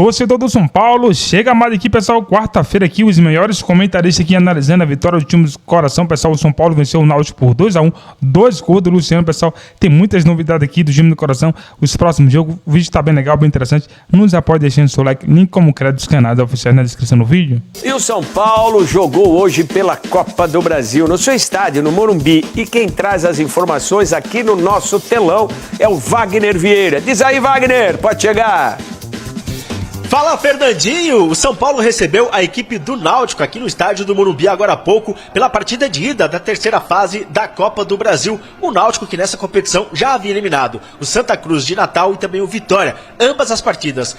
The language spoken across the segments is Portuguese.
Torcedor do São Paulo, chega mais aqui, pessoal, quarta-feira aqui, os melhores comentaristas aqui analisando a vitória do time do coração, pessoal. O São Paulo venceu o Náutico por 2-1, 2 gols do Luciano, pessoal. Tem muitas novidades aqui do time do coração, os próximos jogos, o vídeo tá bem legal, bem interessante. Nos apoie deixando seu like, link como créditos canais oficiais na descrição do vídeo. E o São Paulo jogou hoje pela Copa do Brasil, no seu estádio, no Morumbi. E quem traz as informações aqui no nosso telão é o Wagner Vieira. Diz aí, Wagner, pode chegar. Fala, Fernandinho! O São Paulo recebeu a equipe do Náutico aqui no estádio do Morumbi agora há pouco pela partida de ida da terceira fase da Copa do Brasil. O Náutico que nessa competição já havia eliminado o Santa Cruz de Natal e também o Vitória. Ambas as partidas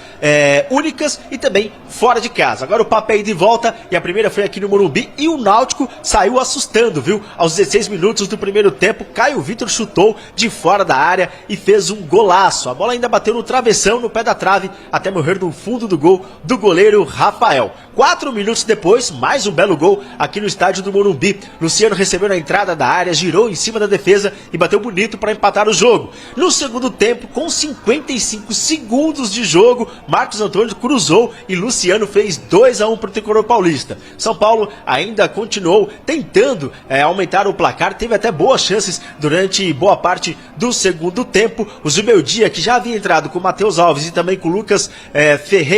únicas e também fora de casa. Agora o papo é ir de volta e a primeira foi aqui no Morumbi e o Náutico saiu assustando, viu? Aos 16 minutos do primeiro tempo, Caio Vitor chutou de fora da área e fez um golaço. A bola ainda bateu no travessão, no pé da trave, até morrer no fundo do gol do goleiro Rafael. 4 minutos depois, mais um belo gol aqui no estádio do Morumbi. Luciano recebeu na entrada da área, girou em cima da defesa e bateu bonito para empatar o jogo. No segundo tempo, com 55 segundos de jogo, Marcos Antônio cruzou e Luciano fez 2-1 para o tricolor paulista. São Paulo ainda continuou tentando aumentar o placar, teve até boas chances durante boa parte do segundo tempo. O Zubeldia, que já havia entrado com o Matheus Alves e também com o Lucas Ferreira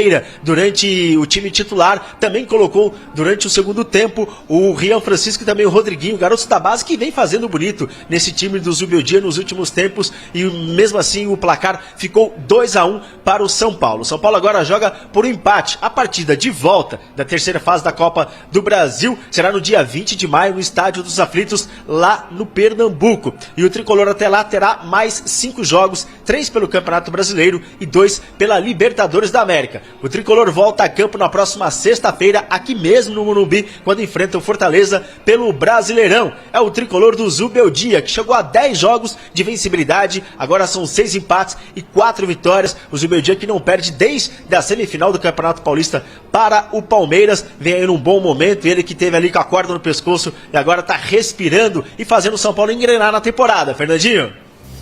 durante o time titular, também colocou durante o segundo tempo o Rian Francisco e também o Rodriguinho, garotos da base que vem fazendo bonito nesse time do Zubeldia nos últimos tempos, e mesmo assim o placar ficou 2-1 para o São Paulo. O São Paulo agora joga por um empate. A partida de volta da terceira fase da Copa do Brasil será no dia 20 de maio no Estádio dos Aflitos, lá no Pernambuco. E o tricolor até lá terá mais 5 jogos, 3 pelo Campeonato Brasileiro e 2 pela Libertadores da América. O tricolor volta a campo na próxima sexta-feira, aqui mesmo no Morumbi, quando enfrenta o Fortaleza pelo Brasileirão. É o tricolor do Zubeldia, que chegou a 10 jogos de vencibilidade, agora são 6 empates e 4 vitórias. O Zubeldia que não perde desde a semifinal do Campeonato Paulista para o Palmeiras, vem aí num bom momento, ele que teve ali com a corda no pescoço e agora tá respirando e fazendo o São Paulo engrenar na temporada. Fernandinho?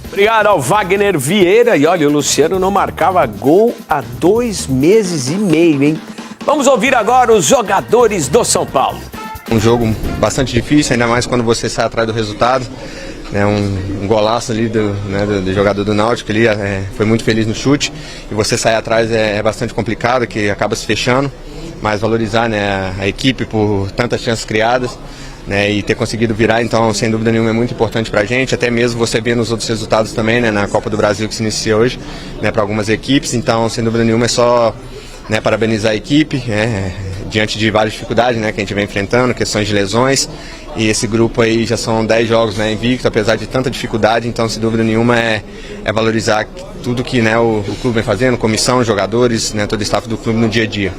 Obrigado ao Wagner Vieira. E olha, o Luciano não marcava gol há 2 meses e meio, hein? Vamos ouvir agora os jogadores do São Paulo. Um jogo bastante difícil, ainda mais quando você sai atrás do resultado. Um golaço ali do jogador do Náutico, ali, foi muito feliz no chute. E você sair atrás é bastante complicado, que acaba se fechando. Mas valorizar, né, a equipe por tantas chances criadas, né, e ter conseguido virar, então, sem dúvida nenhuma, é muito importante pra gente, até mesmo você vê nos outros resultados também, né, na Copa do Brasil que se inicia hoje, né, para algumas equipes, então, sem dúvida nenhuma, é só, né, parabenizar a equipe, diante de várias dificuldades, né, que a gente vem enfrentando, questões de lesões, e esse grupo aí já são 10 jogos, né, invicto, apesar de tanta dificuldade, então, sem dúvida nenhuma, é valorizar tudo que, né, o clube vem fazendo, comissão, jogadores, né, todo o staff do clube no dia a dia.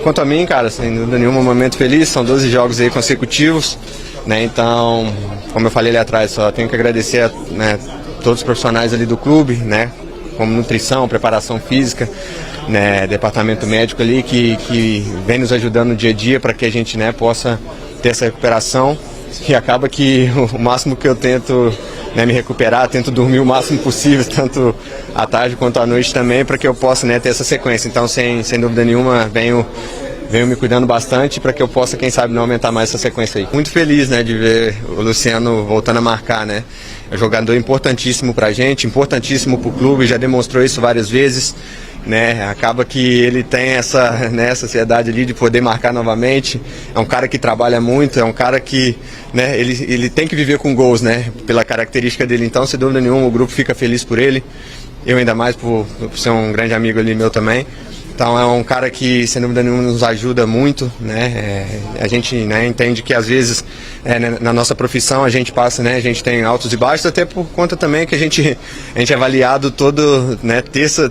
Quanto a mim, cara, sem dúvida nenhuma, um momento feliz, são 12 jogos aí consecutivos, né, então, como eu falei ali atrás, só tenho que agradecer, né, todos os profissionais ali do clube, né, como nutrição, preparação física, né, departamento médico ali, que vem nos ajudando no dia a dia para que a gente, né, possa ter essa recuperação, e acaba que o máximo que eu tento, né, me recuperar, tento dormir o máximo possível, tanto à tarde quanto à noite também, para que eu possa, né, ter essa sequência. Então, sem dúvida nenhuma, venho me cuidando bastante para que eu possa, quem sabe, não aumentar mais essa sequência aí. Muito feliz, né, de ver o Luciano voltando a marcar, né. É um jogador importantíssimo pra gente, importantíssimo pro clube, já demonstrou isso várias vezes, né, acaba que ele tem essa, né, sociedade ali de poder marcar novamente. É um cara que trabalha muito, é um cara que, né, ele tem que viver com gols, né, pela característica dele. Então, sem dúvida nenhuma, o grupo fica feliz por ele, eu ainda mais por ser um grande amigo ali meu também. Então é um cara que, sem dúvida nenhuma, nos ajuda muito, né? A gente, né, entende que às vezes na nossa profissão a gente passa, né, a gente tem altos e baixos, até por conta também que a gente é avaliado todo, né, terça,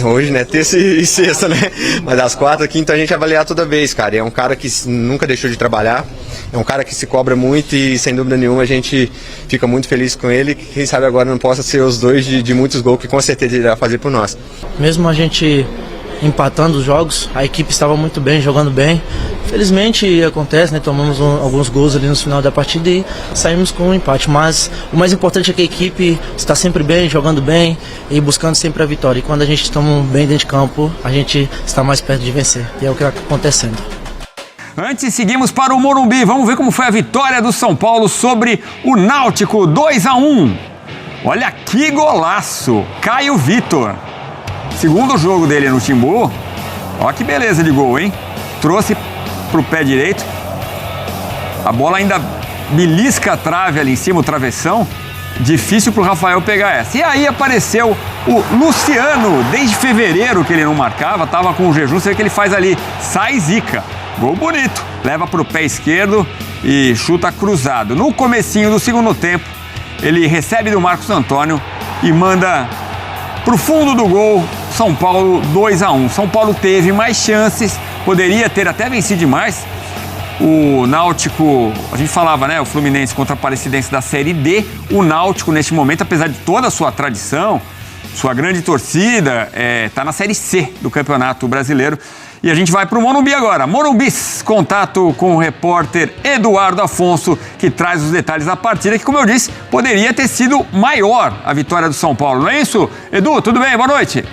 hoje, né, terça e sexta, né? Mas às quarta, quinta a gente é avaliado toda vez, cara. E é um cara que nunca deixou de trabalhar, é um cara que se cobra muito e, sem dúvida nenhuma, a gente fica muito feliz com ele. Quem sabe agora não possa ser os dois de muitos gols que com certeza ele vai fazer por nós. Mesmo a gente empatando os jogos, a equipe estava muito bem, jogando bem, Felizmente acontece, né? Tomamos alguns gols ali no final da partida e saímos com um empate. Mas o mais importante é que a equipe está sempre bem, jogando bem e buscando sempre a vitória. E quando a gente está bem dentro de campo, a gente está mais perto de vencer. E é o que está acontecendo. Antes, seguimos para o Morumbi. Vamos ver como foi a vitória do São Paulo sobre o Náutico, 2-1. Olha que golaço! Caio Vitor. Segundo jogo dele no Timbu. Olha que beleza de gol, hein? Trouxe pro pé direito. A bola ainda belisca a trave ali em cima, o travessão. Difícil pro Rafael pegar essa. E aí apareceu o Luciano. Desde fevereiro que ele não marcava, tava com o jejum. Você vê que ele faz ali, sai zica. Gol bonito. Leva pro pé esquerdo e chuta cruzado. No comecinho do segundo tempo, ele recebe do Marcos Antônio e manda pro fundo do gol. São Paulo 2-1. São Paulo teve mais chances, poderia ter até vencido mais. O Náutico, a gente falava, né? O Fluminense contra a Aparecidense da Série D. O Náutico, neste momento, apesar de toda a sua tradição, sua grande torcida, tá na Série C do Campeonato Brasileiro. E a gente vai para o Morumbi agora. Morumbis, contato com o repórter Eduardo Afonso, que traz os detalhes da partida, que, como eu disse, poderia ter sido maior a vitória do São Paulo. Não é isso? Edu, tudo bem? Boa noite.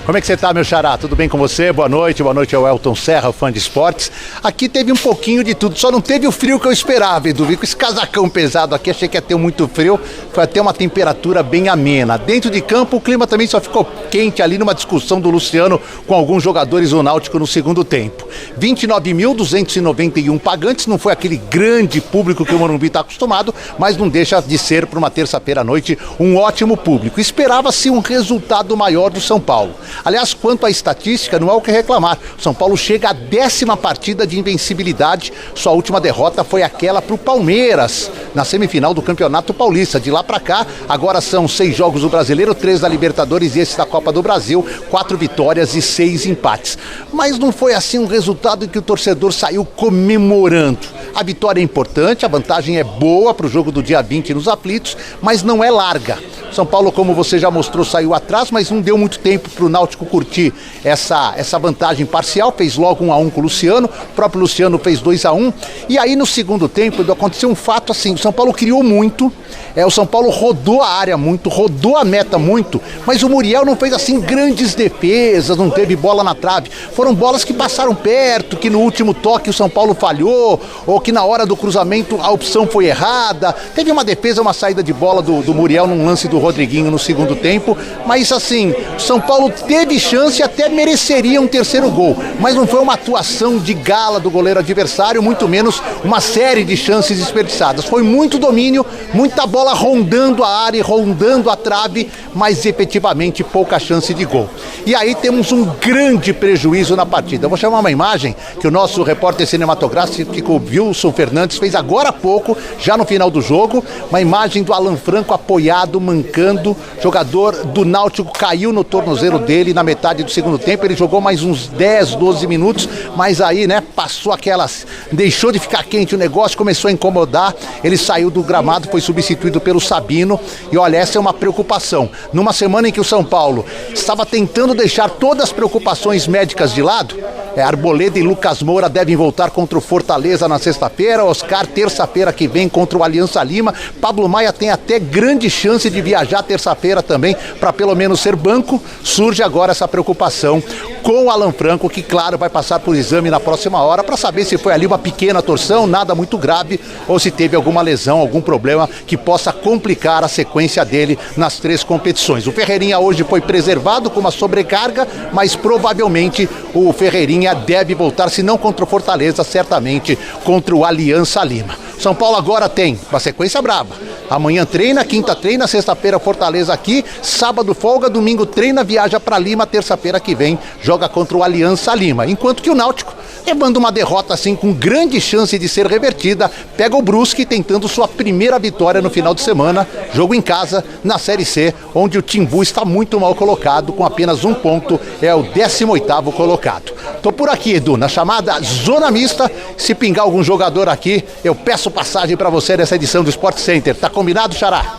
Como é que você tá, meu xará? Tudo bem com você? Boa noite ao Elton Serra, fã de esportes. Aqui teve um pouquinho de tudo, só não teve o frio que eu esperava, Edu. Vi com esse casacão pesado aqui, achei que ia ter muito frio, foi até uma temperatura bem amena. Dentro de campo, o clima também só ficou quente ali numa discussão do Luciano com alguns jogadores do Náutico no segundo tempo. 29.291 pagantes, não foi aquele grande público que o Morumbi está acostumado, mas não deixa de ser, para uma terça-feira à noite, um ótimo público. Esperava-se um resultado maior do São Paulo. Aliás, quanto à estatística, não há o que reclamar. O São Paulo chega à 10ª partida de invencibilidade. Sua última derrota foi aquela para o Palmeiras, na semifinal do Campeonato Paulista. De lá para cá, agora são 6 jogos do Brasileiro, 3 da Libertadores e esse da Copa do Brasil, 4 vitórias e 6 empates. Mas não foi assim um resultado em que o torcedor saiu comemorando. A vitória é importante, a vantagem é boa para o jogo do dia 20 nos aflitos, mas não é larga. São Paulo, como você já mostrou, saiu atrás, mas não deu muito tempo para o Náutico curtir essa vantagem parcial. Fez logo 1-1 com o Luciano, o próprio Luciano fez 2-1. E aí no segundo tempo aconteceu um fato assim, o São Paulo criou muito, o São Paulo rodou a área muito, rodou a meta muito, mas o Muriel não fez assim grandes defesas, não teve bola na trave. Foram bolas que passaram perto, que no último toque o São Paulo falhou, ou que na hora do cruzamento a opção foi errada. Teve uma defesa, uma saída de bola do Muriel num lance do Rodriguinho no segundo tempo, mas assim, o São Paulo teve chance e até mereceria um terceiro gol, mas não foi uma atuação de gala do goleiro adversário, muito menos uma série de chances desperdiçadas. Foi muito domínio, muita bola rondando a área, rondando a trave, mas efetivamente pouca chance de gol. E aí temos um grande prejuízo na partida. Eu vou chamar uma imagem que o nosso repórter cinematográfico Wilson Fernandes fez agora há pouco, já no final do jogo, uma imagem do Alan Franco apoiado, mancando, jogador do Náutico caiu no tornozelo dele na metade do segundo tempo. Ele jogou mais uns 10, 12 minutos, mas aí, né, passou aquelas, deixou de ficar quente o negócio, começou a incomodar, ele saiu do gramado, foi substituído pelo Sabino, e olha, essa é uma preocupação. Numa semana em que o São Paulo estava tentando deixar todas as preocupações médicas de lado, Arboleda e Lucas Moura devem voltar contra o Fortaleza na sexta-feira, Oscar terça-feira que vem contra o Aliança Lima, Pablo Maia tem até grande chance de viajar terça-feira também, para pelo menos ser banco. Surge agora essa preocupação com o Alan Franco, que claro vai passar por exame na próxima hora para saber se foi ali uma pequena torção, nada muito grave, ou se teve alguma lesão, algum problema que possa complicar a sequência dele nas 3 competições. O Ferreirinha hoje foi preservado com uma sobrecarga, mas provavelmente o Ferreirinha deve voltar, se não contra o Fortaleza, certamente contra o Aliança Lima. São Paulo agora tem uma sequência brava. Amanhã treina, quinta treina, sexta-feira Fortaleza aqui, sábado folga, domingo treina, viaja para Lima, terça-feira que vem joga contra o Aliança Lima. Enquanto que o Náutico, levando uma derrota assim com grande chance de ser revertida, pega o Brusque tentando sua primeira vitória no final de semana, jogo em casa na Série C, onde o Timbu está muito mal colocado, com apenas 1 ponto, é o 18º colocado. Tô por aqui, Edu, na chamada Zona Mista. Se pingar algum jogador aqui, eu peço passagem para você nessa edição do Sport Center. Tá combinado, xará?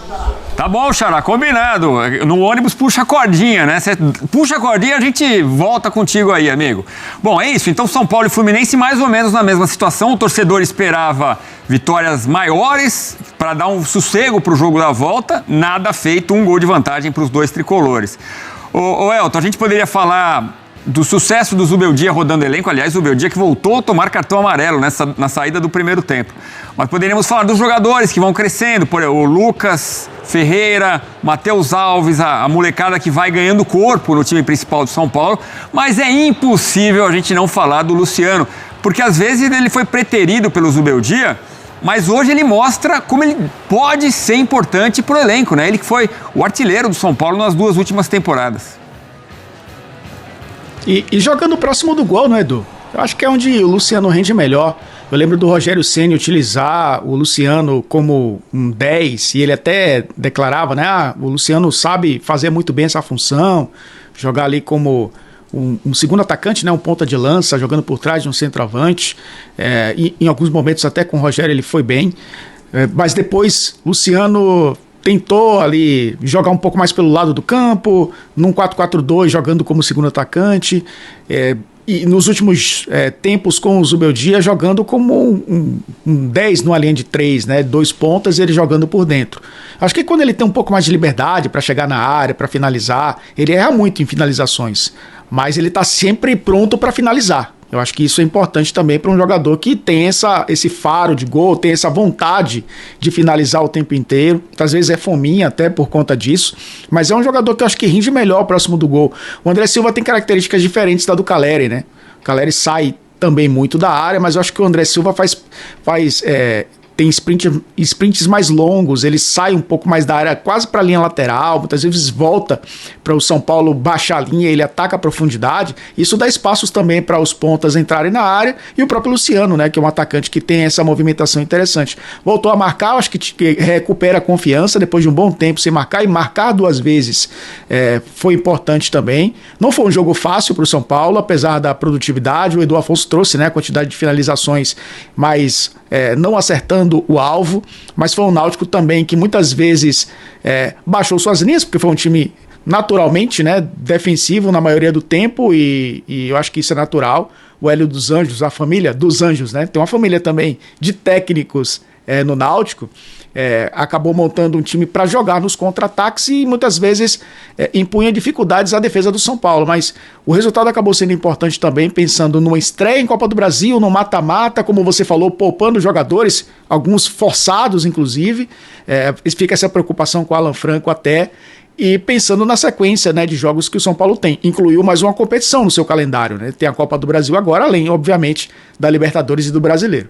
Tá bom, Xará, combinado. No ônibus puxa a cordinha, né? Você puxa a cordinha, a gente volta contigo aí, amigo. Bom, é isso. Então, São Paulo e Fluminense mais ou menos na mesma situação. O torcedor esperava vitórias maiores para dar um sossego para o jogo da volta. Nada feito, 1 gol de vantagem para os dois tricolores. Ô Elton, a gente poderia falar do sucesso do Zubeldia rodando elenco. Aliás, o Zubeldia que voltou a tomar cartão amarelo na saída do primeiro tempo. Mas poderíamos falar dos jogadores que vão crescendo, por exemplo, o Lucas Ferreira, Matheus Alves, a molecada que vai ganhando corpo no time principal do São Paulo. Mas é impossível a gente não falar do Luciano, porque às vezes ele foi preterido pelo Zubeldia, mas hoje ele mostra como ele pode ser importante para o elenco, né? Ele que foi o artilheiro do São Paulo nas 2 últimas temporadas. E jogando próximo do gol, né, Edu? Eu acho que é onde o Luciano rende melhor. Eu lembro do Rogério Ceni utilizar o Luciano como um 10, e ele até declarava, né? O Luciano sabe fazer muito bem essa função, jogar ali como um segundo atacante, né, um ponta de lança, jogando por trás de um centroavante. E em alguns momentos até com o Rogério ele foi bem. Mas depois, Luciano tentou ali jogar um pouco mais pelo lado do campo, num 4-4-2, jogando como segundo atacante, e nos últimos tempos com o Zubeldia jogando como um 10 numa linha de 3, né, 2 pontas, ele jogando por dentro. Acho que quando ele tem um pouco mais de liberdade para chegar na área, para finalizar, ele erra muito em finalizações, mas ele está sempre pronto para finalizar. Eu acho que isso é importante também para um jogador que tem esse faro de gol, tem essa vontade de finalizar o tempo inteiro. Às vezes é fominha até por conta disso, mas é um jogador que eu acho que rende melhor próximo do gol. O André Silva tem características diferentes da do Calleri, né? O Calleri sai também muito da área, mas eu acho que o André Silva tem sprints mais longos, ele sai um pouco mais da área, quase para a linha lateral, muitas vezes volta para o São Paulo baixar a linha, ele ataca a profundidade. Isso dá espaços também para os pontas entrarem na área, e o próprio Luciano, né, que é um atacante que tem essa movimentação interessante. Voltou a marcar, acho que recupera a confiança depois de um bom tempo sem marcar, e marcar 2 vezes foi importante também. Não foi um jogo fácil para o São Paulo, apesar da produtividade. O Edu Afonso trouxe, né, a quantidade de finalizações, mas não acertando o alvo, mas foi um Náutico também que muitas vezes baixou suas linhas, porque foi um time naturalmente, né, defensivo na maioria do tempo, e eu acho que isso é natural. O Hélio dos Anjos, a família dos Anjos, né, tem uma família também de técnicos no Náutico, acabou montando um time para jogar nos contra-ataques e muitas vezes impunha dificuldades à defesa do São Paulo, mas o resultado acabou sendo importante também, pensando numa estreia em Copa do Brasil, no mata-mata, como você falou, poupando jogadores, alguns forçados inclusive, fica essa preocupação com o Alan Franco até, e pensando na sequência, né, de jogos que o São Paulo tem. Incluiu mais uma competição no seu calendário, né? Tem a Copa do Brasil agora, além, obviamente, da Libertadores e do Brasileiro.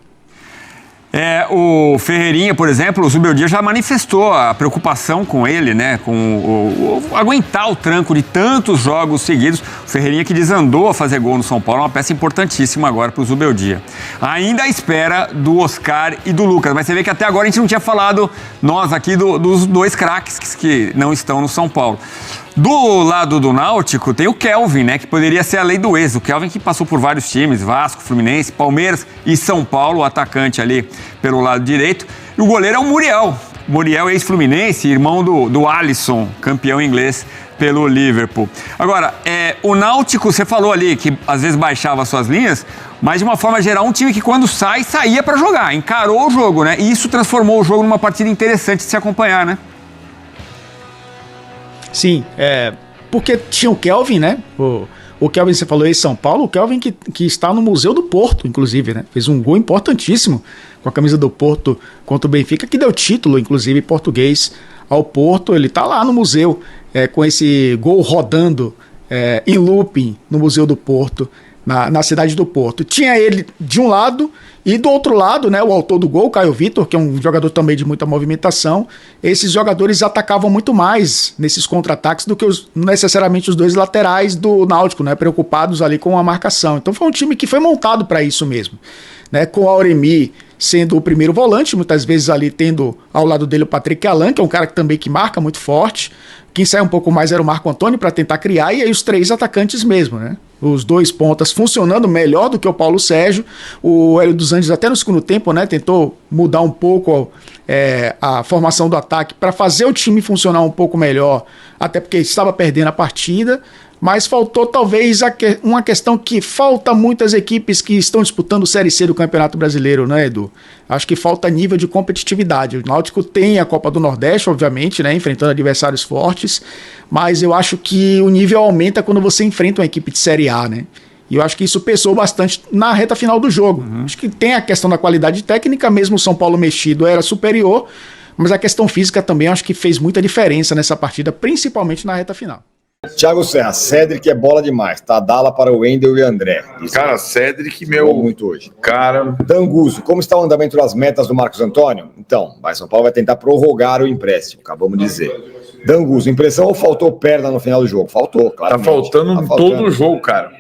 O Ferreirinha, por exemplo, o Zubeldia já manifestou a preocupação com ele, né? Com aguentar o tranco de tantos jogos seguidos. O Ferreirinha que desandou a fazer gol no São Paulo, uma peça importantíssima agora para o Zubeldia. Ainda à espera do Oscar e do Lucas, mas você vê que até agora a gente não tinha falado, nós aqui, dos 2 craques que não estão no São Paulo. Do lado do Náutico tem o Kelvin, né, que poderia ser a lei do ex. O Kelvin que passou por vários times, Vasco, Fluminense, Palmeiras e São Paulo, o atacante ali pelo lado direito. E o goleiro é o Muriel. Muriel, ex-Fluminense, irmão do Alisson, campeão inglês pelo Liverpool. Agora, o Náutico, você falou ali que às vezes baixava suas linhas, mas de uma forma geral, um time que quando saía para jogar, encarou o jogo, né? E isso transformou o jogo numa partida interessante de se acompanhar, né? Sim, porque tinha o Kelvin, né? O Kelvin, você falou aí, São Paulo, o Kelvin que está no Museu do Porto, inclusive, né? Fez um gol importantíssimo com a camisa do Porto contra o Benfica, que deu título, inclusive, em português ao Porto. Ele está lá no museu, com esse gol rodando em looping no Museu do Porto, na cidade do Porto. Tinha ele de um lado e do outro lado, né, o autor do gol, Caio Vitor, que é um jogador também de muita movimentação. Esses jogadores atacavam muito mais nesses contra-ataques do que necessariamente os 2 laterais do Náutico, né, preocupados ali com a marcação. Então foi um time que foi montado para isso mesmo, né, com o Auremi sendo o primeiro volante, muitas vezes ali tendo ao lado dele o Patrick Alan, que é um cara que também que marca muito forte. Quem sai um pouco mais era o Marco Antônio para tentar criar, e aí os 3 atacantes mesmo, né? Os dois pontas funcionando melhor do que o Paulo Sérgio. O Hélio dos Andes até no segundo tempo, né, tentou mudar um pouco a formação do ataque para fazer o time funcionar um pouco melhor, até porque estava perdendo a partida. Mas faltou talvez uma questão que falta muitas equipes que estão disputando Série C do Campeonato Brasileiro, né, Edu? Acho que falta nível de competitividade. O Náutico tem a Copa do Nordeste, obviamente, né, enfrentando adversários fortes, mas eu acho que o nível aumenta quando você enfrenta uma equipe de Série A, né? E eu acho que isso pesou bastante na reta final do jogo. Acho que tem a questão da qualidade técnica, mesmo o São Paulo mexido era superior, mas a questão física também acho que fez muita diferença nessa partida, principalmente na reta final. Thiago Serra, Cédric é bola demais, tá? Dala para o Wendel e André. Cara, Cédric, meu... muito hoje. Cara... Danguso, como está o andamento das metas do Marcos Antônio? Então, São Paulo vai tentar prorrogar o empréstimo, acabamos de dizer. Danguso, impressão ou faltou perna no final do jogo? Faltou, claro. Tá faltando todo o jogo, cara.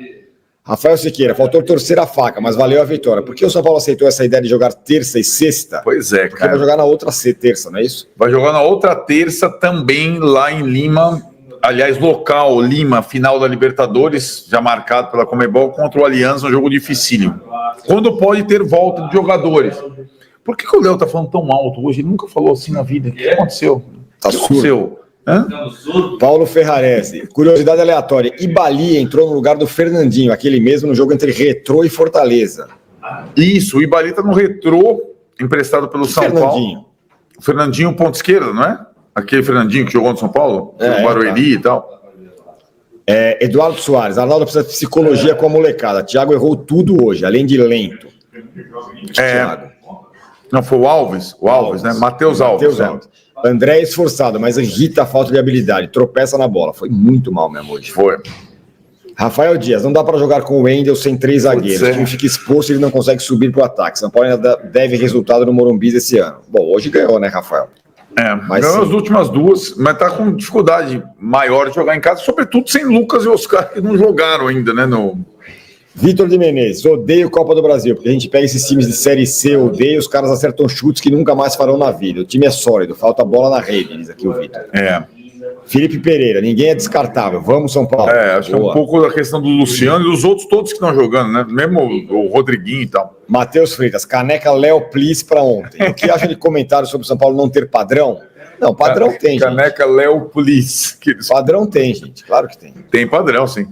Rafael Siqueira, faltou torcer a faca, mas valeu a vitória. Por que o São Paulo aceitou essa ideia de jogar terça e sexta? Pois é, Porque vai jogar na outra terça, não é isso? Vai jogar na outra terça também lá em Lima. Aliás, local, Lima, final da Libertadores, já marcado pela Conmebol, contra o Aliança, um jogo dificílimo. Quando pode ter volta de jogadores. Por que o Léo tá falando tão alto hoje? Ele nunca falou assim na vida. O que aconteceu? Tá surdo. Paulo Ferrarese, curiosidade aleatória. Ibali entrou no lugar do Fernandinho, aquele mesmo no jogo entre Retrô e Fortaleza. Isso, o Ibali tá no Retrô, emprestado pelo São Paulo. O Fernandinho, ponto esquerda, não é? Aquele Fernandinho que jogou no São Paulo, no Barueri e tal. Eduardo Soares, Arnaldo precisa de psicologia com a molecada. Thiago errou tudo hoje, além de lento. Não, foi o Alves, né? Matheus Alves. André é esforçado, mas irrita a falta de habilidade. Tropeça na bola. Foi muito mal mesmo hoje. Foi. Rafael Dias, não dá para jogar com o Wendel sem 3 zagueiros. O time fica exposto e ele não consegue subir pro ataque. São Paulo ainda deve resultado no Morumbi esse ano. Bom, hoje ganhou, né, Rafael? Mas ganhou as últimas duas, mas tá com dificuldade maior de jogar em casa, sobretudo sem Lucas e Oscar, que não jogaram ainda, né? Vitor de Menezes, odeio Copa do Brasil, porque a gente pega esses times de Série C, odeia, os caras acertam chutes que nunca mais farão na vida. O time é sólido, falta bola na rede, diz aqui o Vitor. Felipe Pereira, ninguém é descartável, vamos São Paulo. Acho que é um pouco da questão do Luciano e dos outros todos que estão jogando, né? Mesmo o Rodriguinho e tal. Matheus Freitas, caneca Léo Please pra ontem. O que acha de comentário sobre o São Paulo não ter padrão? Não, padrão tem, caneca gente. Léo Please. Padrão tem, gente, claro que tem. Tem padrão, sim.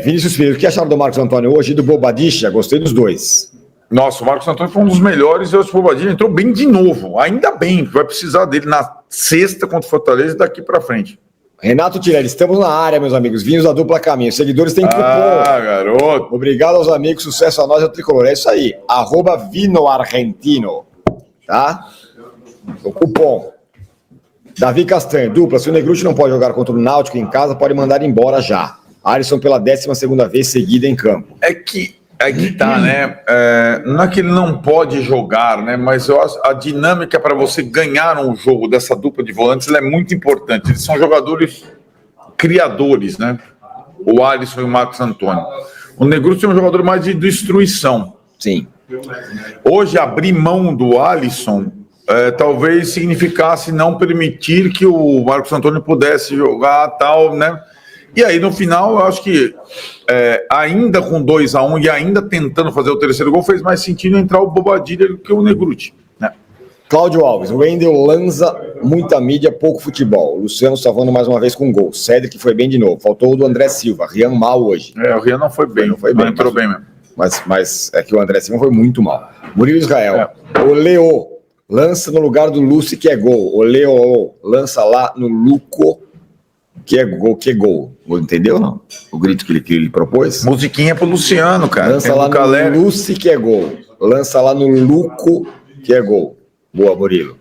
Vinícius Filho, o que acharam do Marcos Antônio hoje e do Bobadilla? Gostei dos dois. Nossa, o Marcos Antônio foi um dos melhores e o Bobadilla entrou bem de novo. Ainda bem, vai precisar dele na sexta contra o Fortaleza e daqui pra frente. Renato Tirelli, estamos na área, meus amigos. Vinhos da dupla caminho. Seguidores têm cupom. Garoto. Obrigado aos amigos, sucesso a nós e ao Tricolor. É isso aí. @VinoArgentino. Tá? O cupom. Davi Castanho, dupla. Se o Negrucci não pode jogar contra o Náutico em casa, pode mandar embora já. Alisson pela 12ª vez seguida em campo. É que tá, né? Não é que ele não pode jogar, né? Mas eu acho a dinâmica para você ganhar um jogo dessa dupla de volantes ela é muito importante. Eles são jogadores criadores, né? O Alisson e o Marcos Antônio. O Negrucci é um jogador mais de destruição. Sim. Hoje, abrir mão do Alisson talvez significasse não permitir que o Marcos Antônio pudesse jogar tal, né? E aí, no final, eu acho que ainda com 2-1 e ainda tentando fazer o terceiro gol, fez mais sentido entrar o Bobadilla do que o Negrucci, né? Cláudio Alves, o Wendel lança muita mídia, pouco futebol. O Luciano salvando mais uma vez com gol. Cédric foi bem de novo. Faltou o do André Silva. Rian mal hoje. O Rian não foi bem. Não entrou bem mesmo. Mas é que o André Silva foi muito mal. Murilo Israel. O Leo lança no lugar do Lúcio, que é gol. O Leo lança lá no Luco, que é gol. Entendeu, não? O grito que ele propôs? Musiquinha pro Luciano, cara. Lança lá no Lúcio, que é gol. Lança lá no Luco, que é gol. Boa, Murilo.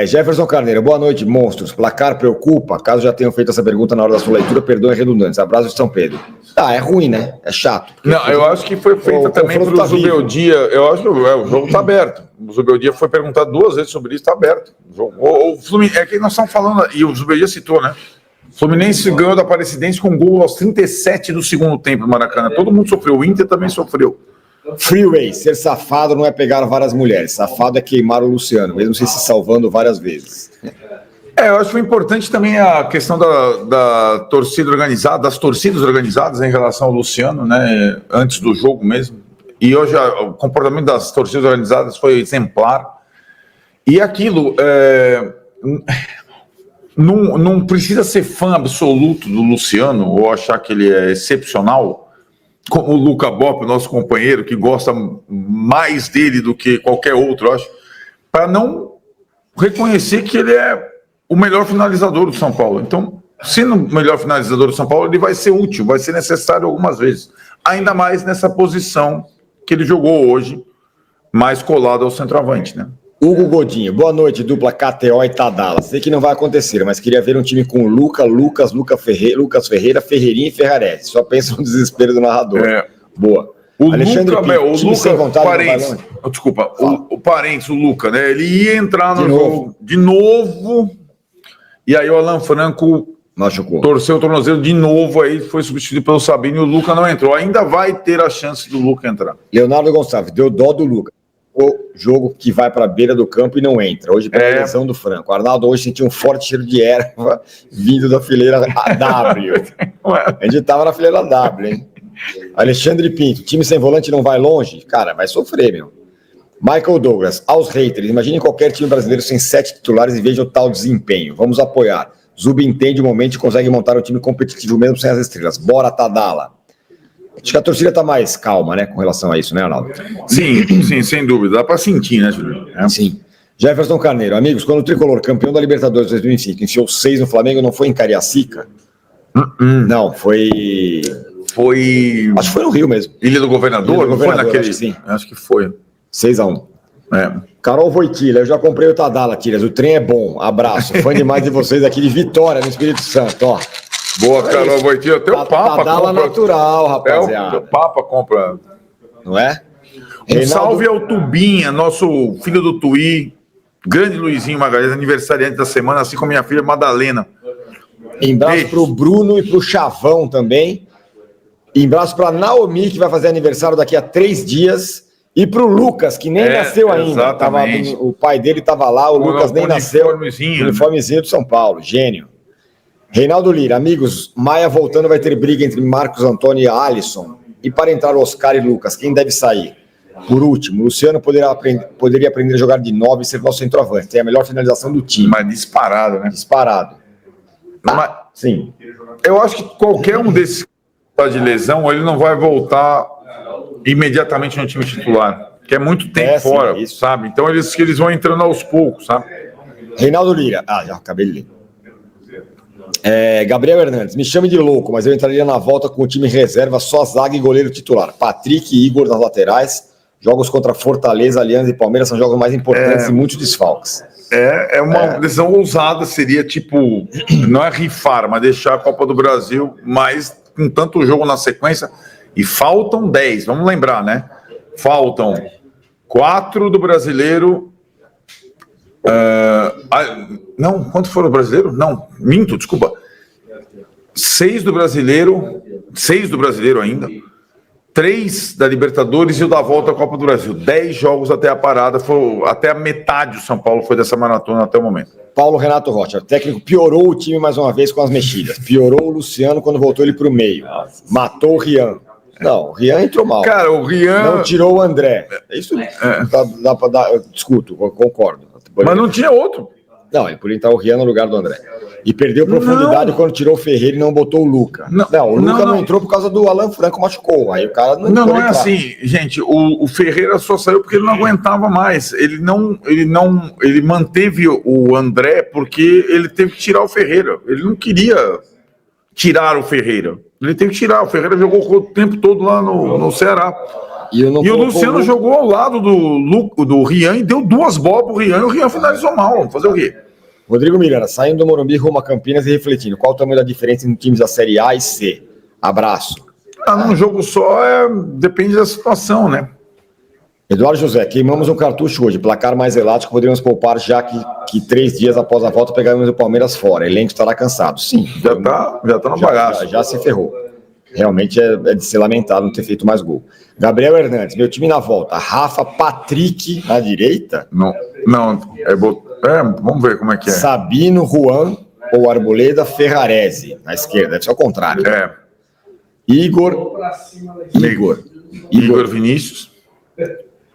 Jefferson Carneiro, boa noite, monstros. Placar preocupa? Caso já tenham feito essa pergunta na hora da sua leitura, perdoem redundantes. Abraço de São Pedro. É ruim, né? É chato. Não, eu acho que foi feita também pro Zubeldia. Eu acho que o jogo tá aberto. O Zubeldia foi perguntado 2 vezes sobre isso, tá aberto. O Fluminense, é que nós estamos falando, e o Zubeldia citou, né? O Fluminense ganhou da Aparecidense com gol aos 37 do segundo tempo no Maracanã. Todo mundo sofreu, o Inter também sofreu. Freeway, ser safado não é pegar várias mulheres. Safado é queimar o Luciano, mesmo se salvando várias vezes. Eu acho que foi importante também a questão da torcida organizada, das torcidas organizadas em relação ao Luciano, né? Antes do jogo mesmo. E hoje o comportamento das torcidas organizadas foi exemplar. E aquilo, não precisa ser fã absoluto do Luciano ou achar que ele é excepcional, como o Luca Bop, nosso companheiro, que gosta mais dele do que qualquer outro, eu acho, para não reconhecer que ele é o melhor finalizador do São Paulo. Então, sendo o melhor finalizador do São Paulo, ele vai ser útil, vai ser necessário algumas vezes. Ainda mais nessa posição que ele jogou hoje, mais colado ao centroavante, né? Hugo Godinho, boa noite, dupla KTO e Tadala. Sei que não vai acontecer, mas queria ver um time com Lucas Ferreira, Ferreirinha e Ferrarese. Só pensa no desespero do narrador. Boa. O Alexandre Luca, Pinto, o time Luca sem vontade, Parentes, desculpa, o Parentes, o Luca, né? Ele ia entrar no jogo de novo, e aí o Alan Franco machucou, torceu o tornozelo de novo, aí foi substituído pelo Sabino e o Luca não entrou. Ainda vai ter a chance do Luca entrar. Leonardo Gonçalves, deu dó do Luca. O jogo que vai para a beira do campo e não entra. Hoje pela lesão do Franco. O Arnaldo hoje sentiu um forte cheiro de erva vindo da fileira W. A gente tava na fileira W, hein? Alexandre Pinto, time sem volante não vai longe? Cara, vai sofrer, meu. Michael Douglas, aos haters, imagine qualquer time brasileiro sem 7 titulares e veja o tal desempenho. Vamos apoiar. Zubi entende o momento e consegue montar um time competitivo mesmo sem as estrelas. Bora, Tadala. Acho que a torcida tá mais calma, né, com relação a isso, né, Arnaldo? Sim, sem dúvida. Dá para sentir, né, Júlio? Sim. Jefferson Carneiro, amigos, quando o Tricolor, campeão da Libertadores 2005, enfiou 6 no Flamengo, não foi em Cariacica? Não, foi... Acho que foi no Rio mesmo. Ilha do Governador? Não foi naquele... Acho que sim. Acho que foi. 6-1. Carol Voitila, eu já comprei o Tadala, Tiras. O trem é bom. Abraço. Fã demais de vocês aqui de Vitória, no Espírito Santo, ó. Boa, Carol Voitila. Até o Papa Tadala compra. Natural, rapaziada. O Papa compra. Não é? Salve ao Tubinha, nosso filho do Tuí. Grande Luizinho Magalhães, aniversariante da semana, assim como minha filha Madalena. Embraço pro Bruno e pro Chavão também. Embraço pra Naomi, que vai fazer aniversário daqui a 3 dias. E pro Lucas, que nem nasceu ainda. O pai dele estava lá, o Lucas nem nasceu. Uniformezinho do São Paulo, gênio. Reinaldo Lira, amigos, Maia voltando vai ter briga entre Marcos Antônio e Alisson. E para entrar Oscar e Lucas, quem deve sair? Por último, Luciano poderia aprender a jogar de 9 e ser nosso centroavante. Tem a melhor finalização do time. Mas disparado, né? Disparado. Sim. Eu acho que qualquer um desses de lesão, ele não vai voltar imediatamente no time titular, que é muito tempo fora, isso. Sabe? Então eles vão entrando aos poucos, sabe? Reinaldo Lira. Já acabei de ler. Gabriel Hernandes, me chame de louco, mas eu entraria na volta com o time reserva, só zaga e goleiro titular. Patrick e Igor nas laterais. Jogos contra Fortaleza, Aliança e Palmeiras são jogos mais importantes e muitos desfalques. É uma decisão ousada, seria tipo, não é rifar, mas deixar a Copa do Brasil, mas com tanto jogo na sequência, e faltam 10, vamos lembrar, né? Faltam 4 do Brasileiro. Não, quanto foram do Brasileiro? Não, minto, desculpa. 6 do Brasileiro, 6 do Brasileiro ainda, 3 da Libertadores e o da volta à Copa do Brasil. 10 jogos até a parada, até a metade do São Paulo foi dessa maratona até o momento. Paulo Renato Rocha, o técnico piorou o time mais uma vez com as mexidas. Piorou o Luciano quando voltou ele para o meio. Matou o Rian. Não, o Rian entrou mal. Cara, o Rian... Não tirou o André. Isso dá para dar... Eu discuto, eu concordo. Mas não tinha outro. Não, ele podia entrar o Rian no lugar do André. E perdeu profundidade quando tirou o Ferreira e não botou o Luca. Não, o Luca não entrou por causa do Alan Franco machucou. Aí o cara não entrou. Não é assim, gente. O Ferreira só saiu porque ele não aguentava mais. Ele manteve o André porque ele teve que tirar o Ferreira. Ele não queria tirar o Ferreira. Ele teve que tirar. O Ferreira jogou o tempo todo lá no Ceará. E o Luciano jogou ao lado do Rian e deu 2 bolas pro Rian e o Rian finalizou mal. Vamos fazer o quê? Rodrigo Miranda, saindo do Morumbi rumo a Campinas e refletindo. Qual o tamanho da diferença entre times da Série A e C? Abraço. Num jogo só depende da situação, né? Eduardo José, queimamos um cartucho hoje. Placar mais elástico, poderíamos poupar já que 3 dias após a volta pegaremos o Palmeiras fora. Elenco estará cansado. Sim. Já tá no bagaço. Já se ferrou. Realmente é de ser lamentado não ter feito mais gol. Gabriel Hernandes, meu time na volta. Rafa, Patrick na direita? Não. vamos ver como é que é. Sabino, Juan ou Arboleda, Ferrarese. Na esquerda, deve ser ao contrário. Igor Vinícius.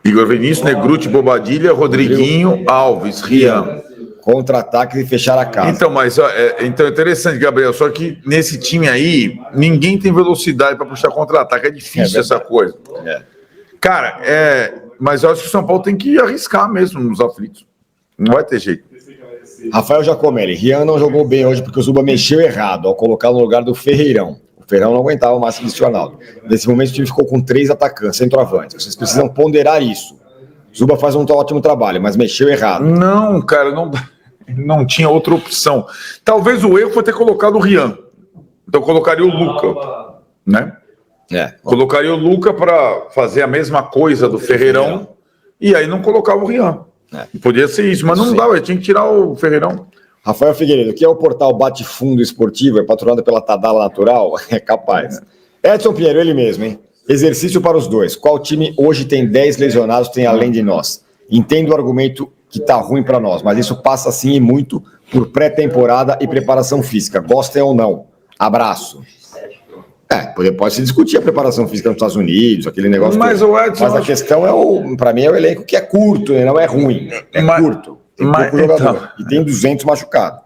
Igor Vinícius, Negruti, Bobadilha, Rodriguinho, Alves, Rian. Contra-ataque e fechar a casa. Então, mas então é interessante, Gabriel, só que nesse time aí, ninguém tem velocidade para puxar contra-ataque. É difícil essa coisa. Cara, mas eu acho que o São Paulo tem que arriscar mesmo nos aflitos. Não vai ter jeito. Rafael Giacomelli, Rian não jogou bem hoje porque o Zuba mexeu errado ao colocar no lugar do Ferreirão. O Ferreirão não aguentava mais o Cristiano Ronaldo. Nesse momento o time ficou com 3 atacantes, centroavantes. Vocês precisam ponderar isso. Zuba faz um ótimo trabalho, mas mexeu errado. Não, cara, não tinha outra opção. Talvez o erro foi ter colocado o Rian. Então eu colocaria o Luca, né? Colocaria o Luca para fazer a mesma coisa do Ferreirão e aí não colocava o Rian. Podia ser isso, mas não dava, tinha que tirar o Ferreirão. Rafael Figueiredo, que é o portal Bate Fundo Esportivo, é patrocinado pela Tadala Natural, é capaz. Edson Pinheiro, ele mesmo, hein? Exercício para os dois. Qual time hoje tem 10 lesionados, tem além de nós? Entendo o argumento que tá ruim para nós, mas isso passa sim e muito por pré-temporada e preparação física. Gostem ou não? Abraço. Pode se discutir a preparação física nos Estados Unidos, aquele negócio. Mas a questão para mim é o elenco que é curto, né? Não é ruim. Curto. Tem pouco jogador. E tem 200 machucados.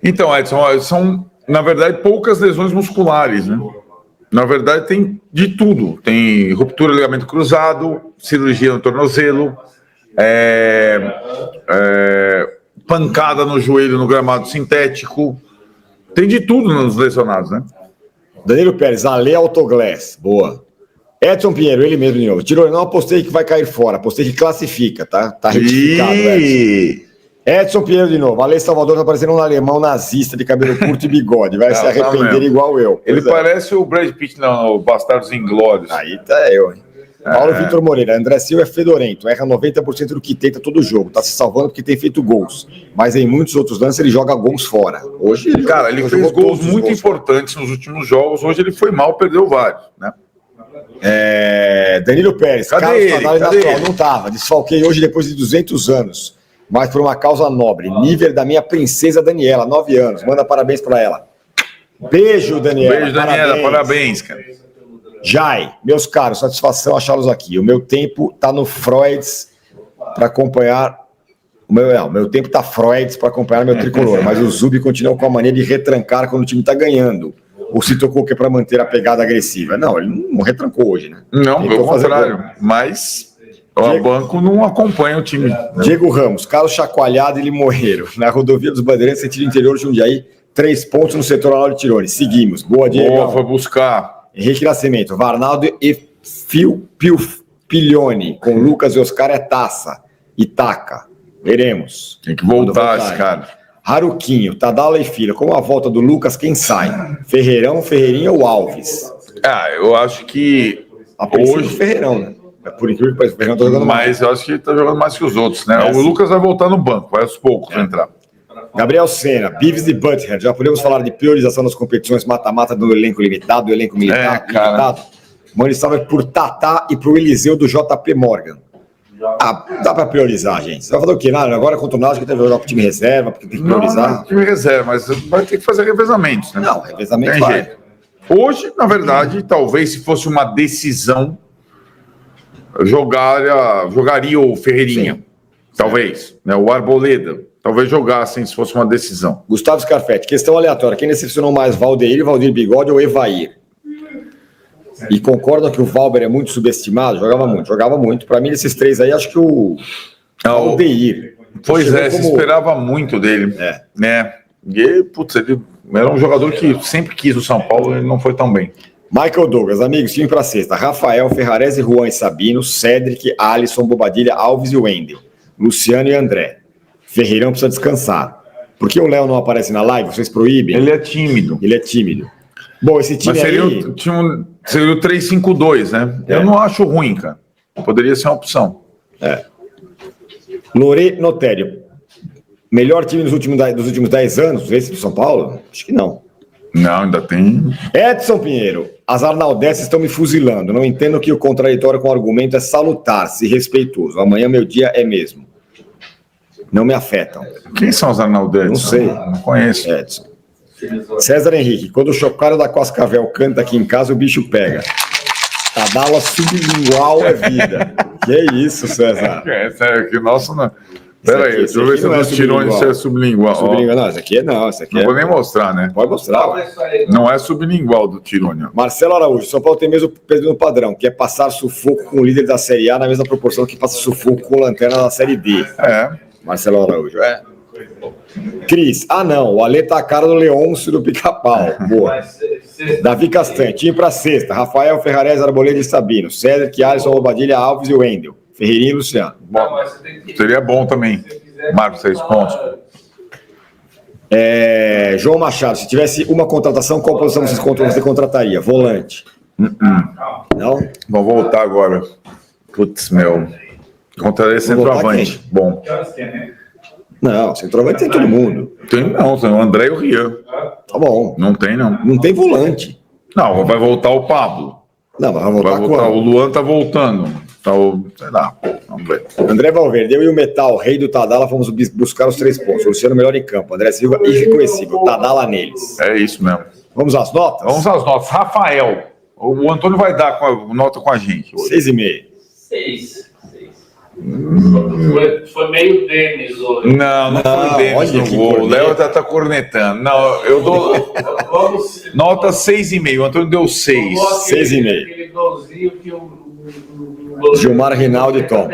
Então, Edson, são, na verdade, poucas lesões musculares, né? Na verdade, tem de tudo. Tem ruptura de ligamento cruzado, cirurgia no tornozelo, pancada no joelho no gramado sintético. Tem de tudo nos lesionados, né? Danilo Pérez, Ale Autoglass. Boa. Edson Pinheiro, ele mesmo de novo. Tirou, não apostei que vai cair fora, apostei que classifica, tá? Tá retificado, Edson Pinheiro de nomo. Ale Salvador tá parecendo um alemão nazista de cabelo curto e bigode. Vai se arrepender igual eu. Ele parece o Brad Pitt, não, o Bastardos Inglórios. Aí tá eu, hein? Paulo Vitor Moreira, André Silva é fedorento, erra 90% do que tenta todo jogo, tá se salvando porque tem feito gols, mas em muitos outros lances ele joga gols fora. Hoje ele fez gols muito importantes nos últimos jogos, hoje ele foi mal, perdeu vários, né? Danilo Pérez, cadê ele? Não tava, desfalquei hoje depois de 200 anos, mas por uma causa nobre, nível da minha princesa Daniela, 9 anos, manda parabéns pra ela. Beijo, Daniela. Beijo, Daniela, parabéns, cara. Jai, meus caros, satisfação achá-los aqui. O meu tempo tá no Freuds para acompanhar. O meu tempo tá Freuds para acompanhar meu tricolor, mas o Zubi continua com a mania de retrancar quando o time tá ganhando. Ou se tocou o que para manter a pegada agressiva? Não, ele não retrancou hoje, né? Não, pelo contrário. Mas o banco não acompanha o time. Né? Diego Ramos, Carlos Chacoalhado e Limoeiro. Na rodovia dos Bandeirantes, sentido interior de Jundiaí, 3 pontos no setor Alário de Tirone. Seguimos. Boa, Diego. Boa, foi buscar. Henrique Nascimento, Varnaldo e Piglione, com Lucas e Oscar é taça. Itaca. Veremos. Tem que voltar esse cara. Haruquinho, Tadala e Filha. Com a volta do Lucas, quem sai? Ferreirão, Ferreirinha ou Alves? Eu acho que hoje Ferreirão, né? Por incrível que pareça, o Ferreirão tá jogando mais. Mas eu acho que ele tá jogando mais que os outros, né? O Lucas vai voltar no banco, vai aos poucos entrar. Gabriel Senna, Beavis e Butthead, já podemos falar de priorização das competições mata-mata do elenco limitado, do elenco limitado? Mano, salve por Tatá e pro Eliseu do JP Morgan. Dá pra priorizar, gente. Você vai fazer o quê? Agora contra o Náutico tem que jogar pro time reserva, porque tem que priorizar. Não, time reserva, mas vai ter que fazer revezamentos, né? Não, revezamento vai. Hoje, na verdade, talvez se fosse uma decisão, jogaria o Ferreirinha. Sim. Talvez, né? O Arboleda. Talvez jogassem se fosse uma decisão. Gustavo Scarfetti, questão aleatória. Quem decepcionou mais, Valdeir Bigode ou Evair? E concordam que o Valber é muito subestimado? Jogava muito. Para mim, desses 3 aí, acho que o Valdeir. Pois se esperava muito dele. Né? E ele era um jogador que sempre quis o São Paulo e ele não foi tão bem. Michael Douglas, amigos, time para sexta. Rafael, Ferrarese, Juan e Sabino, Cedric, Alisson, Bobadilha, Alves e Wendel. Luciano e André. Ferreirão precisa descansar. Por que o Léo não aparece na live? Vocês proíbem? Ele é tímido. Bom, esse time seria o 3-5-2, né? Eu não acho ruim, cara. Poderia ser uma opção. Lore Notério. Melhor time dos últimos 10 anos, esse do São Paulo? Acho que não. Não, ainda tem. Edson Pinheiro. As arnaldenses estão me fuzilando. Não entendo que o contraditório com o argumento é salutar, se respeitoso. Amanhã meu dia é mesmo. não me afetam. Quem são os Arnaldo Edson? Não sei. Não conheço. Edson. César Henrique, quando o chocalho da Cascavel canta aqui em casa, o bicho pega. Tadala sublingual é vida. Que isso, César? É sério, que nosso não. Pera aí, deixa eu ver se não é os Tirone se é sublingual. Sublingual, não, esse aqui é não. Esse aqui Não é... vou nem mostrar, né? Pode mostrar. Ué. Não é sublingual do Tirone. Marcelo Araújo, São Paulo tem mesmo perdendo padrão, que é passar sufoco com o líder da Série A na mesma proporção que passa sufoco com o lanterna da Série D. É. Marcelo Araújo, Cris, não, o Alê tá a cara do Leôncio do Pica-Pau. Boa. Davi Castanho, time pra sexta. Rafael, Ferrarese, Arboleda e Sabino. Cedric, Alisson, Lobadilha, Alves e Wendel. Ferreirinho e Luciano. Bom, seria bom também. Marcos, 6 pontos. João Machado, se tivesse uma contratação, qual posição você contrataria? Volante. Não? Vou voltar agora. Putz, meu. Contraria centroavante. Bom. Não, centroavante tem todo mundo. Tem o André e o Rian. Tá bom. Não tem, não. Não tem volante. Não, vai voltar o Pablo. Não, mas vai voltar quando? O Luan tá voltando. Tá sei lá, vamos ver. André Valverde, eu e o Metal, rei do Tadala, fomos buscar os 3 pontos. O Luciano melhor em campo. André Silva, irreconhecível. Tadala neles. É isso mesmo. Vamos às notas? Vamos às notas. Rafael, o Antônio vai dar nota com a gente. 6,5. 6. Foi meio Denis hoje. Não foi Denis no gol. O Léo tá cornetando. Não, eu dou nota 6,5. O Antônio deu 6. 6,5. Gilmar, Rinaldo e Tom.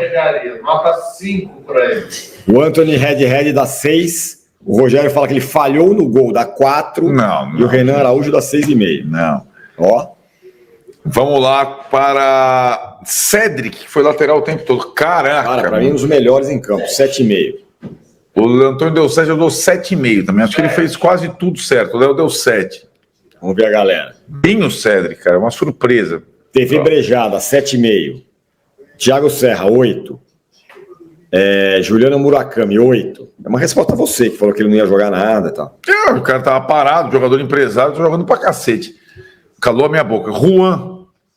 Nota 5 para ele. O Anthony Red dá 6. O Rogério fala que ele falhou no gol, dá 4. Não. E o Renan Araújo dá 6,5. Não. Ó. Vamos lá para Cedric, que foi lateral o tempo todo. Caraca. Cara, pra mim, um dos melhores em campo, 7,5. O Antônio deu 7, eu dou 7,5 também. Acho que ele fez quase tudo certo. O Léo deu 7. Vamos ver a galera. Bem o Cedric, cara, uma surpresa. TV Brejada, 7,5. Thiago Serra, 8. Juliano Murakami, 8. É uma resposta a você, que falou que ele não ia jogar nada e tal. O cara tava parado, jogador empresário, tô jogando pra cacete. Calou a minha boca. Juan.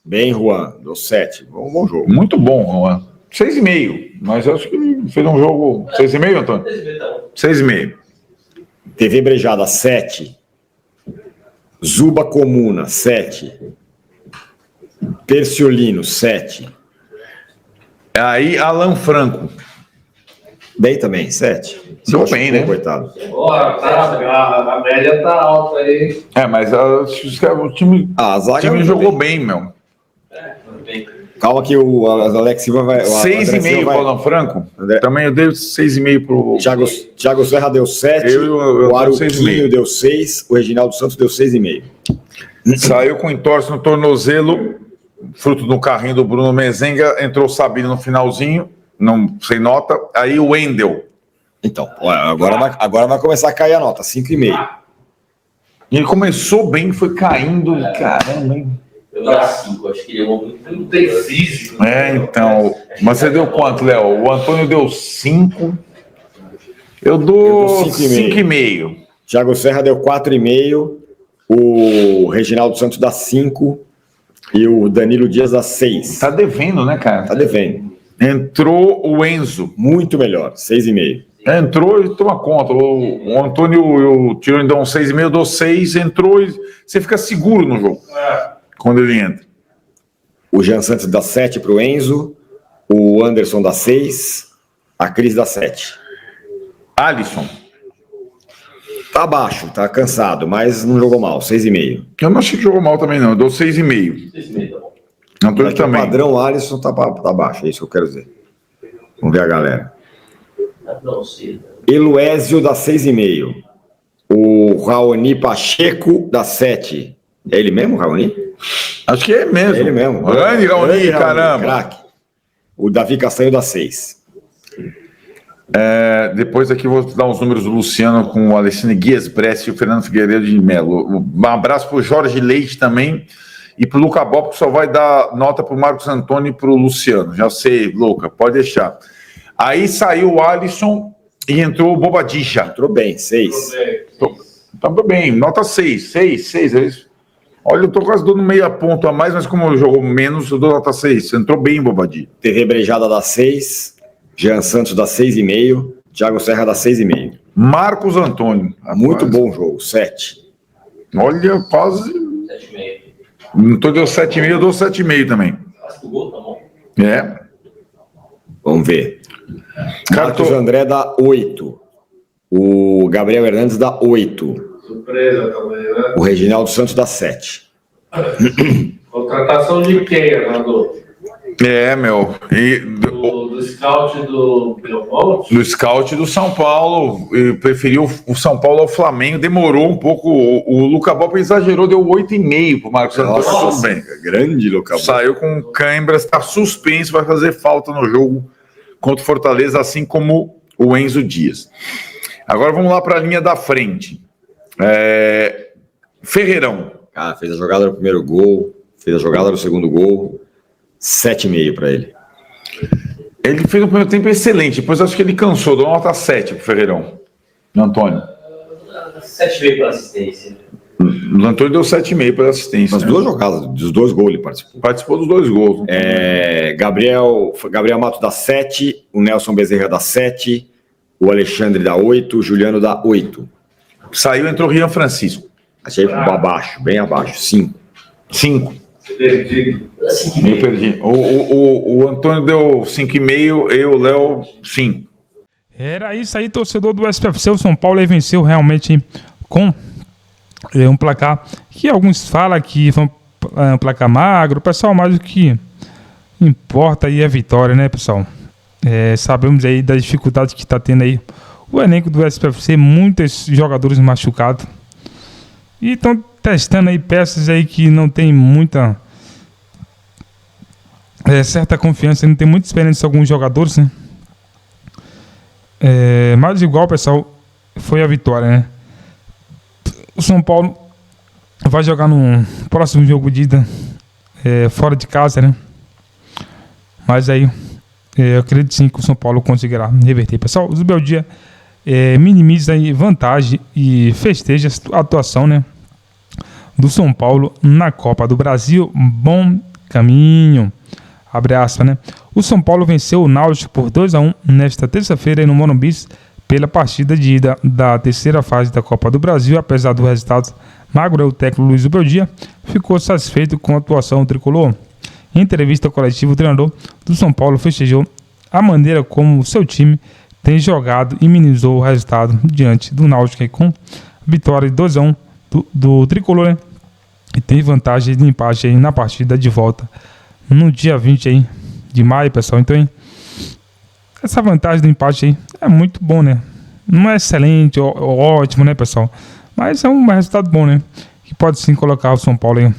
Bem, Juan, deu 7. Bom jogo. Muito bom, Juan. 6,5. Mas eu acho que ele fez um jogo. 6,5, Antônio? 6,5. TV Brejada, 7. Zuba Comuna, 7. Perciolino, 7. Aí, Alan Franco. Bem também, 7. Deu bem, né? Coitado. A média tá alta aí. Mas o time, o time jogou bem, meu. Calma que o Alex Silva vai... 6,5 pro Alan Franco. André. Também eu dei 6,5 pro... Thiago Serra deu 7. Eu o Aruquinho deu 6. O Reginaldo Santos deu 6,5. Saiu com entorse no tornozelo, fruto do carrinho do Bruno Mezenga. Entrou o Sabino no finalzinho, não sem nota. Aí o Wendel. Então, agora vai começar a cair a nota, 5,5. E ele começou bem, foi caindo. Caramba, hein? Eu dou 5, acho que ele não tem físico. Então. Mas você deu quanto, Léo? O Antônio deu 5. Eu dou 5,5. Thiago Serra deu 4,5. O Reginaldo Santos dá 5. E o Danilo Dias dá 6. Tá devendo, né, cara? Tá devendo. Entrou o Enzo. Muito melhor, 6,5. Entrou e toma conta. O Antônio e o Tirone dão 6,5, eu dou 6. Entrou e você fica seguro no jogo. Quando ele entra. O Jean Santos dá 7 pro Enzo. O Anderson dá 6. A Cris dá 7. Alisson. Tá baixo, tá cansado, mas não jogou mal, 6,5. Eu não achei que jogou mal também, não. Eu dou 6,5. 6,5 tá bom. Antônio também. O padrão Alisson tá baixo, é isso que eu quero dizer. Vamos ver a galera. Eluésio dá 6,5. O Raoni Pacheco dá 7. É ele mesmo, Raoni? Acho que é mesmo. É ele mesmo. Grande Raoni, caramba. Craque. O Davi Castanho dá 6. Depois aqui vou dar os números do Luciano com o Alessandro Guias Bresci e o Fernando Figueiredo de Melo. Um abraço pro Jorge Leite também e pro Luca Bob, que só vai dar nota pro Marcos Antônio e pro Luciano. Já sei, Luca, pode deixar. Aí saiu o Alisson e entrou o Bobadilla. Entrou bem, 6. Tá bem, nota 6, é isso. Olha, eu tô quase dando meia ponto a mais, mas como eu jogo menos, eu dou nota 6. Entrou bem, Bobadilla. TV Brejada dá 6. Jean Santos dá 6,5. Thiago Serra dá 6,5. Marcos Antônio. Muito bom jogo, 7. Olha, quase. 7,5. Não tô deu 7,5, eu dou 7,5 também. Acho que o gol tá bom. É. Vamos ver. Marcos André dá 8. O Gabriel Hernandes dá 8. Surpresa também, né? O Reginaldo Santos dá 7. Contratação de quem, Arnaldo? É, meu. E Do scout do Belmonte? do scout do São Paulo, preferiu o São Paulo ao Flamengo, demorou um pouco. O Luca Bopa exagerou, deu 8,5 pro Marcos Antônio também. Grande Luca Bopa. Saiu com câimbras, está suspenso, vai fazer falta no jogo contra o Fortaleza, assim como o Enzo Dias. Agora vamos lá para a linha da frente. Ferreirão. Cara, fez a jogada no primeiro gol, fez a jogada no segundo gol, 7,5 para ele. Ele fez um primeiro tempo excelente, depois acho que ele cansou, deu nota 7 pro Ferreirão. Antônio. 7,5 para assistência. O Antônio deu 7,5 para assistência. Nas duas jogadas, dos 2 gols ele participou. Participou dos 2 gols. Gabriel Mato dá 7, o Nelson Bezerra dá 7, o Alexandre dá 8, o Juliano dá 8. Saiu, entrou o Rian Francisco. Achei abaixo, bem abaixo, 5. 5. Perdido. Me perdi. O Antônio deu 5,5, eu, o Léo, 5. Era isso aí, torcedor do SPFC. O São Paulo aí venceu realmente com um placar que alguns falam que foi um placar magro. Pessoal, mas o que importa aí é a vitória, né, pessoal? Sabemos aí das dificuldades que está tendo aí o elenco do SPFC, muitos jogadores machucados. E estão testando aí peças aí que não tem muita certa confiança, não tem muita experiência em alguns jogadores, né? Mas igual, pessoal, foi a vitória, né? O São Paulo vai jogar no próximo jogo de ida fora de casa, né? Mas aí eu acredito sim que o São Paulo conseguirá reverter. Pessoal, o Zubeldia minimiza aí vantagem e festeja a atuação, né, do São Paulo na Copa do Brasil. Bom caminho, abre aspas, né? O São Paulo venceu o Náutico por 2-1 nesta terça-feira no Morumbi pela partida de ida da terceira fase da Copa do Brasil. Apesar do resultado magro, o técnico Luiz Zubeldia ficou satisfeito com a atuação tricolor. Em entrevista coletiva, o treinador do São Paulo festejou a maneira como o seu time tem jogado e minimizou o resultado diante do Náutico com vitória de 2-1 do tricolor, né? E tem vantagem de empate aí na partida de volta no dia 20 aí de maio, pessoal. Então, essa vantagem do empate aí é muito bom, né? Não é excelente ou ótimo, né, pessoal? Mas é um resultado bom, né? Que pode sim colocar o São Paulo aí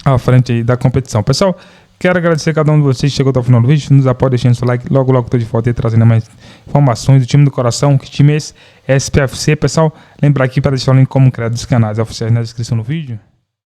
à frente aí da competição. Pessoal, quero agradecer a cada um de vocês que chegou até o final do vídeo. Nos apoia deixando seu like. Logo estou de volta aí trazendo mais informações do time do coração. Que time é esse? SPFC, pessoal. Lembrar aqui para deixar o link como crédito dos canais oficiais na descrição do vídeo.